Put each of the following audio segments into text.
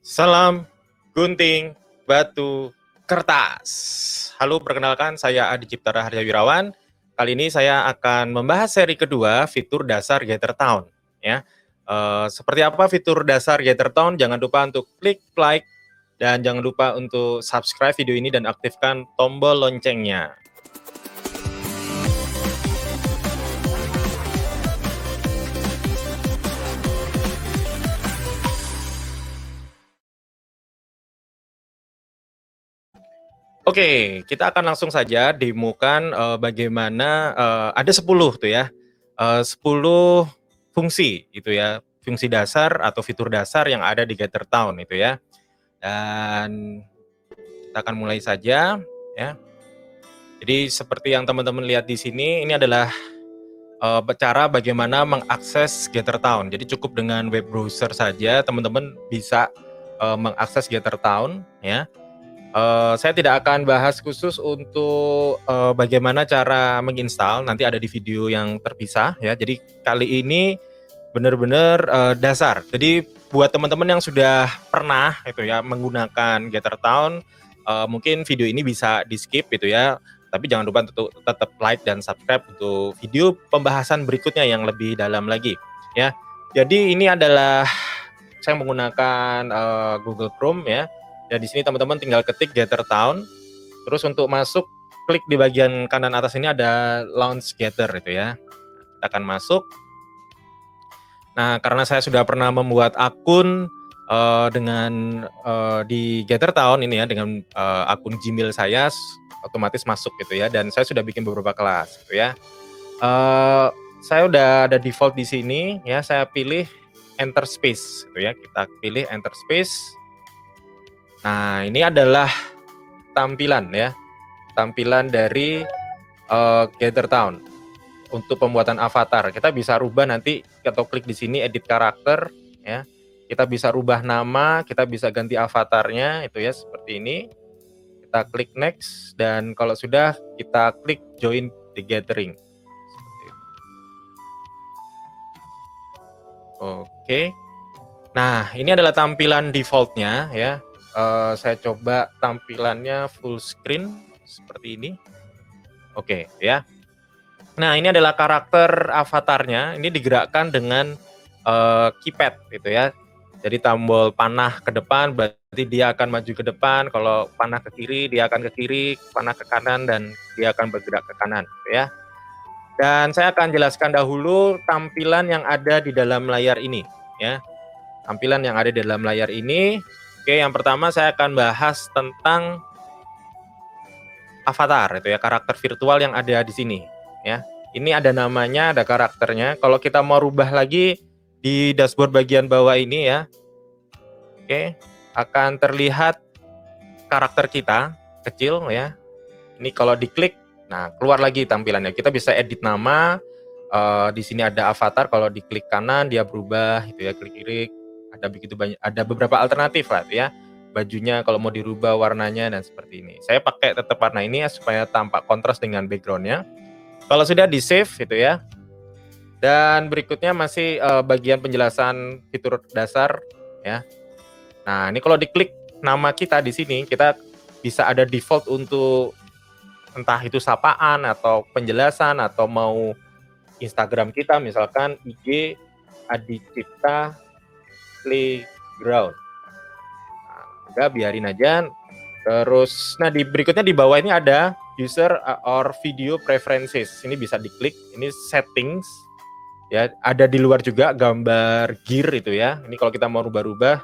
Salam gunting batu kertas. Halo, perkenalkan saya Adi Ciptara Harja Wirawan. Kali ini saya akan membahas seri kedua fitur dasar GetterTown. Ya, seperti apa fitur dasar GetterTown? Jangan lupa untuk klik like dan jangan lupa untuk subscribe video ini dan aktifkan tombol loncengnya. Oke, kita akan langsung saja demokan bagaimana ada 10 tuh ya. 10 fungsi itu ya, fungsi dasar atau fitur dasar yang ada di GetterTown itu ya. Dan kita akan mulai saja ya. Jadi seperti yang teman-teman lihat di sini, ini adalah cara bagaimana mengakses GetterTown. Jadi cukup dengan web browser saja teman-teman bisa mengakses GetterTown ya. Saya tidak akan bahas khusus untuk bagaimana cara menginstal, nanti ada di video yang terpisah ya. Jadi kali ini benar-benar dasar. Jadi buat teman-teman yang sudah pernah itu ya menggunakan GetterTown, mungkin video ini bisa di skip gitu ya. Tapi jangan lupa untuk tetap like dan subscribe untuk video pembahasan berikutnya yang lebih dalam lagi ya. Jadi ini adalah saya menggunakan Google Chrome ya. Dan di sini teman-teman tinggal ketik GetterTown. Terus untuk masuk, klik di bagian kanan atas ini ada Launch Getter itu ya. Kita akan masuk. Nah, karena saya sudah pernah membuat akun dengan di GetterTown ini ya, dengan akun Gmail saya otomatis masuk gitu ya. Dan saya sudah bikin beberapa kelas gitu ya. Saya udah ada default di sini ya. Saya pilih Enter Space gitu ya. Kita pilih Enter Space. Nah, ini adalah tampilan ya, tampilan dari GetterTown untuk pembuatan avatar. Kita bisa rubah nanti atau klik di sini edit karakter ya. Kita bisa rubah nama, kita bisa ganti avatarnya itu ya seperti ini. Kita klik next dan kalau sudah kita klik join the gathering. Seperti itu. Oke. Nah, ini adalah tampilan defaultnya ya. Saya coba tampilannya full screen seperti ini. Oke ya. Nah, ini adalah karakter avatarnya. Ini digerakkan dengan keypad gitu ya. Jadi tombol panah ke depan berarti dia akan maju ke depan, kalau panah ke kiri dia akan ke kiri, panah ke kanan dan dia akan bergerak ke kanan gitu ya. Dan saya akan jelaskan dahulu tampilan yang ada di dalam layar ini ya. Tampilan yang ada di dalam layar ini. Oke, yang pertama saya akan bahas tentang avatar itu ya, karakter virtual yang ada di sini ya. Ini ada namanya, ada karakternya. Kalau kita mau rubah lagi di dashboard bagian bawah ini ya. Oke, akan terlihat karakter kita kecil ya. Ini kalau diklik, nah keluar lagi tampilannya. Kita bisa edit nama. Di sini ada avatar, kalau diklik kanan dia berubah gitu ya, klik kiri ada begitu banyak, ada beberapa alternatif lah ya. Bajunya kalau mau dirubah warnanya dan seperti ini. Saya pakai tetap warna ini ya supaya tampak kontras dengan backgroundnya. Kalau sudah di save gitu ya. Dan berikutnya masih bagian penjelasan fitur dasar ya. Nah, ini kalau diklik nama kita di sini, kita bisa ada default untuk entah itu sapaan atau penjelasan atau mau Instagram kita misalkan IG Adi Cipta Playground. Nah, udah biarin aja. Terus, nah di berikutnya di bawah ini ada user or video preferences. Ini bisa diklik. Ini settings. Ya, ada di luar juga gambar gear itu ya. Ini kalau kita mau rubah-rubah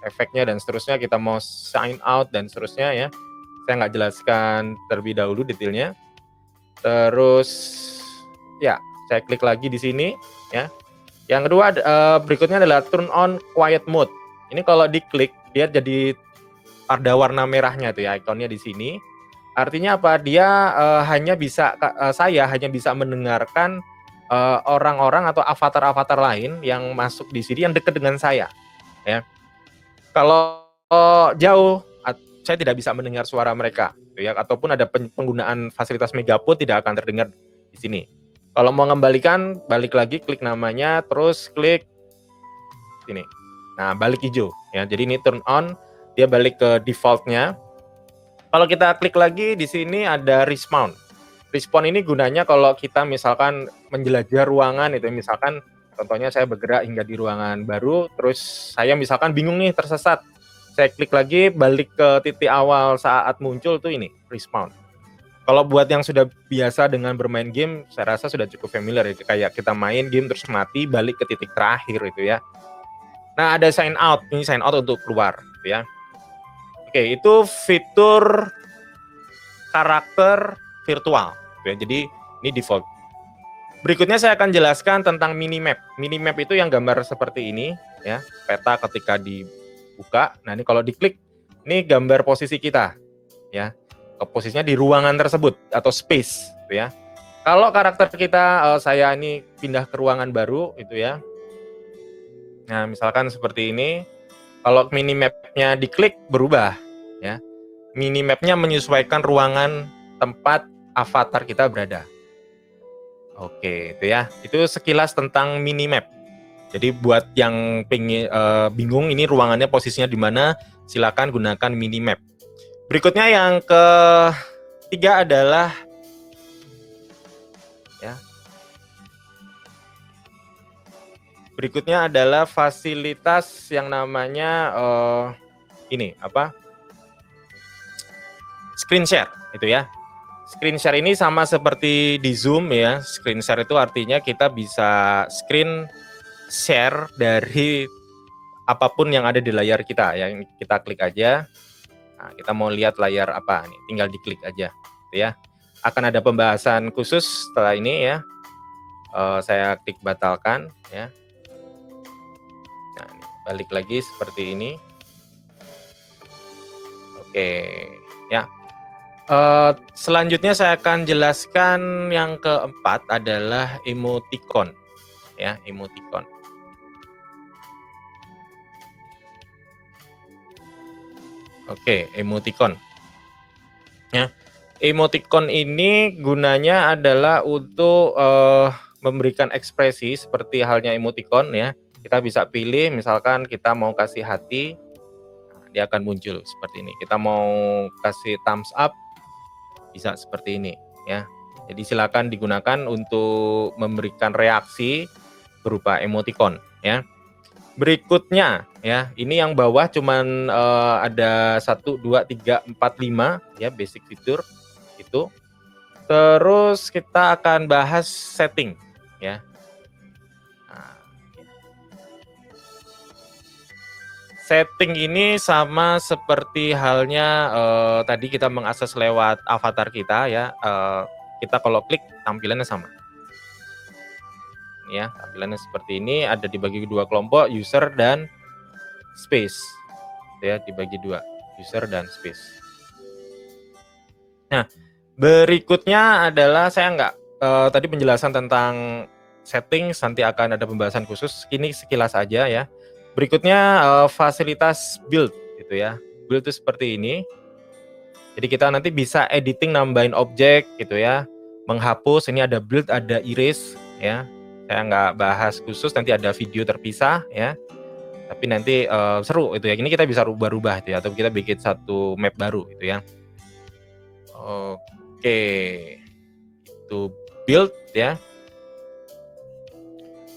efeknya dan seterusnya, kita mau sign out dan seterusnya ya. Saya nggak jelaskan terlebih dahulu detailnya. Terus, ya saya klik lagi di sini ya. Yang kedua berikutnya adalah turn on quiet mode. Ini kalau diklik dia jadi ada warna merahnya tuh ya, ikonnya di sini. Artinya apa? Dia hanya bisa saya hanya bisa mendengarkan orang-orang atau avatar-avatar lain yang masuk di sini yang dekat dengan saya ya. Kalau jauh saya tidak bisa mendengar suara mereka gitu ya, ataupun ada penggunaan fasilitas megapod tidak akan terdengar di sini. Kalau mau mengembalikan, balik lagi, klik namanya, terus klik sini. Nah, balik hijau ya. Jadi ini turn on, dia balik ke defaultnya. Kalau kita klik lagi di sini ada respawn. Respawn ini gunanya kalau kita misalkan menjelajah ruangan itu, misalkan contohnya saya bergerak hingga di ruangan baru, terus saya misalkan bingung nih, tersesat. Saya klik lagi, balik ke titik awal saat muncul tuh ini, respawn. Kalau buat yang sudah biasa dengan bermain game, saya rasa sudah cukup familiar ya. Kayak kita main game terus mati, balik ke titik terakhir itu ya. Nah, ada sign out. Ini sign out untuk keluar gitu ya. Oke, itu fitur karakter virtual. Ya. Jadi ini default. Berikutnya saya akan jelaskan tentang minimap. Minimap itu yang gambar seperti ini ya. Peta ketika dibuka. Nah, ini kalau diklik, ini gambar posisi kita ya. Posisinya di ruangan tersebut atau space gitu ya. Kalau karakter kita saya ini pindah ke ruangan baru itu ya. Nah, misalkan seperti ini. Kalau minimapnya diklik berubah ya. Minimapnya menyesuaikan ruangan tempat avatar kita berada. Oke, itu ya. Itu sekilas tentang minimap. Jadi buat yang bingung ini ruangannya posisinya di mana, silakan gunakan minimap. Berikutnya yang ketiga adalah ya. Berikutnya adalah fasilitas yang namanya ini apa? Screen share itu ya. Screen share ini sama seperti di Zoom ya. Screen share itu artinya kita bisa screen share dari apapun yang ada di layar kita. Yang kita klik aja. Nah, kita mau lihat layar apa nih, tinggal diklik aja gitu ya. Akan ada pembahasan khusus setelah ini ya. Saya klik batalkan ya. Nah, balik lagi seperti ini. Oke, ya. Selanjutnya saya akan jelaskan yang keempat adalah emoticon ya, emoticon. Oke, emoticon. Ya. Emoticon ini gunanya adalah untuk memberikan ekspresi seperti halnya emoticon ya. Kita bisa pilih misalkan kita mau kasih hati, dia akan muncul seperti ini. Kita mau kasih thumbs up, bisa seperti ini ya. Jadi silakan digunakan untuk memberikan reaksi berupa emoticon ya. Berikutnya ya, ini yang bawah cuman ada 1 2 3 4 5 ya, basic fitur itu. Terus kita akan bahas setting ya. Nah, setting ini sama seperti halnya tadi kita mengakses lewat avatar kita ya. Kita kalau klik tampilannya sama. Ya, tampilannya seperti ini, ada dibagi dua kelompok, user dan space. Ya, dibagi dua, user dan space. Nah, berikutnya adalah saya tadi penjelasan tentang settings, nanti akan ada pembahasan khusus. Ini sekilas aja ya. Berikutnya fasilitas build gitu ya. Build itu seperti ini. Jadi kita nanti bisa editing, nambahin objek gitu ya. Menghapus, ini ada build, ada erase ya. Saya nggak bahas khusus, nanti ada video terpisah ya. Tapi nanti seru itu ya. Ini kita bisa rubah-rubah gitu ya, atau kita bikin satu map baru gitu ya. Oke, itu build ya.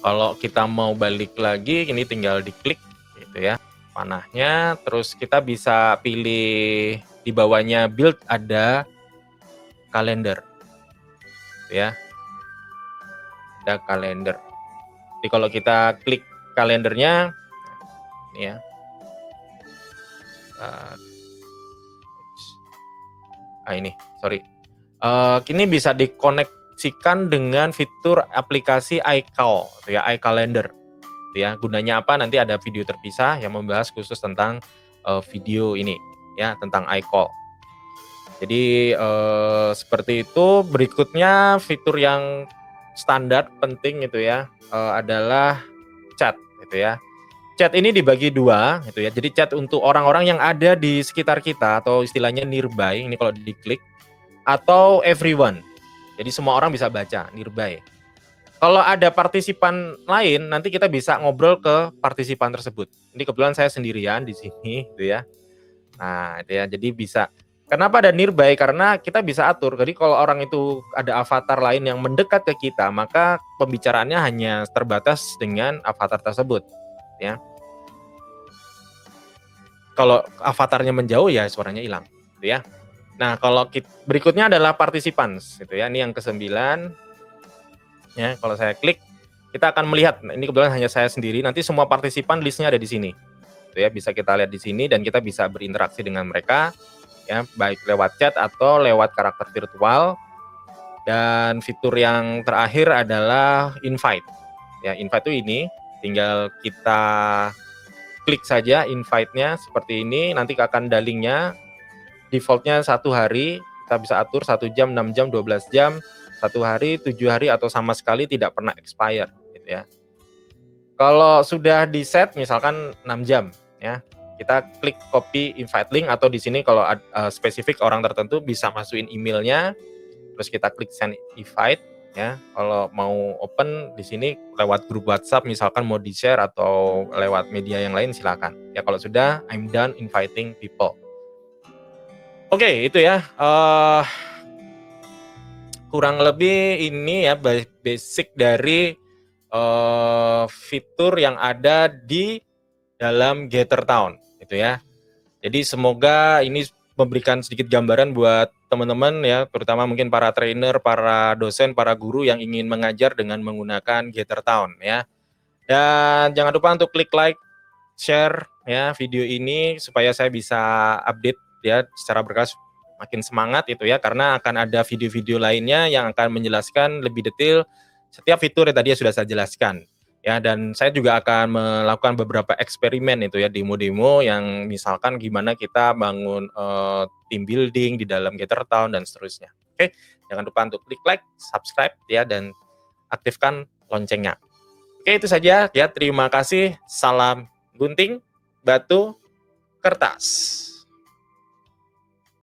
Kalau kita mau balik lagi, ini tinggal diklik gitu ya panahnya. Terus kita bisa pilih di bawahnya build ada kalender ya. Ada kalender. Jadi kalau kita klik kalendernya, ini ya. Ini, sorry. Ini bisa dikoneksikan dengan fitur aplikasi iCal, ya, iCalendar. Ya, gunanya apa? Nanti ada video terpisah yang membahas khusus tentang video ini, ya, tentang iCal. Jadi seperti itu. Berikutnya fitur yang standar penting itu ya adalah chat gitu ya. Chat ini dibagi dua gitu ya. Jadi chat untuk orang-orang yang ada di sekitar kita atau istilahnya nearby, ini kalau diklik, atau everyone. Jadi semua orang bisa baca nearby. Kalau ada partisipan lain, nanti kita bisa ngobrol ke partisipan tersebut. Ini kebetulan saya sendirian di sini, gitu ya. Nah, itu ya, jadi bisa. Kenapa ada nearby? Karena kita bisa atur. Jadi kalau orang itu ada avatar lain yang mendekat ke kita, maka pembicaraannya hanya terbatas dengan avatar tersebut, ya. Kalau avatarnya menjauh, ya suaranya hilang, gitu ya. Nah, kalau berikutnya adalah participants, gitu ya. Ini yang ke-9, ya. Kalau saya klik, kita akan melihat. Nah, ini kebetulan hanya saya sendiri. Nanti semua partisipan listnya ada di sini, gitu ya. Bisa kita lihat di sini dan kita bisa berinteraksi dengan mereka, ya, baik lewat chat atau lewat karakter virtual. Dan fitur yang terakhir adalah invite. Ya, invite itu ini, tinggal kita klik saja invite-nya seperti ini, nanti akan ada link-nya. Default-nya 1 hari, kita bisa atur 1 jam, 6 jam, 12 jam, 1 hari, 7 hari, atau sama sekali tidak pernah expire, gitu ya. Kalau sudah di-set misalkan 6 jam, ya, kita klik copy invite link, atau di sini kalau spesifik orang tertentu bisa masukin emailnya, terus kita klik send invite, ya. Kalau mau open di sini lewat grup WhatsApp misalkan mau di-share atau lewat media yang lain silakan. Ya kalau sudah, I'm done inviting people. Oke, itu ya. Kurang lebih ini ya basic dari fitur yang ada di dalam Gather Town, gitu ya. Jadi semoga ini memberikan sedikit gambaran buat teman-teman ya, terutama mungkin para trainer, para dosen, para guru yang ingin mengajar dengan menggunakan Gather Town ya. Dan jangan lupa untuk klik like, share ya video ini supaya saya bisa update ya secara berkala makin semangat itu ya, karena akan ada video-video lainnya yang akan menjelaskan lebih detail setiap fitur yang tadi sudah saya jelaskan. Ya, dan saya juga akan melakukan beberapa eksperimen itu ya, demo-demo yang misalkan gimana kita bangun team building di dalam Gather Town dan seterusnya. Oke, jangan lupa untuk klik like, subscribe ya, dan aktifkan loncengnya. Oke, itu saja ya. Terima kasih. Salam gunting, batu, kertas.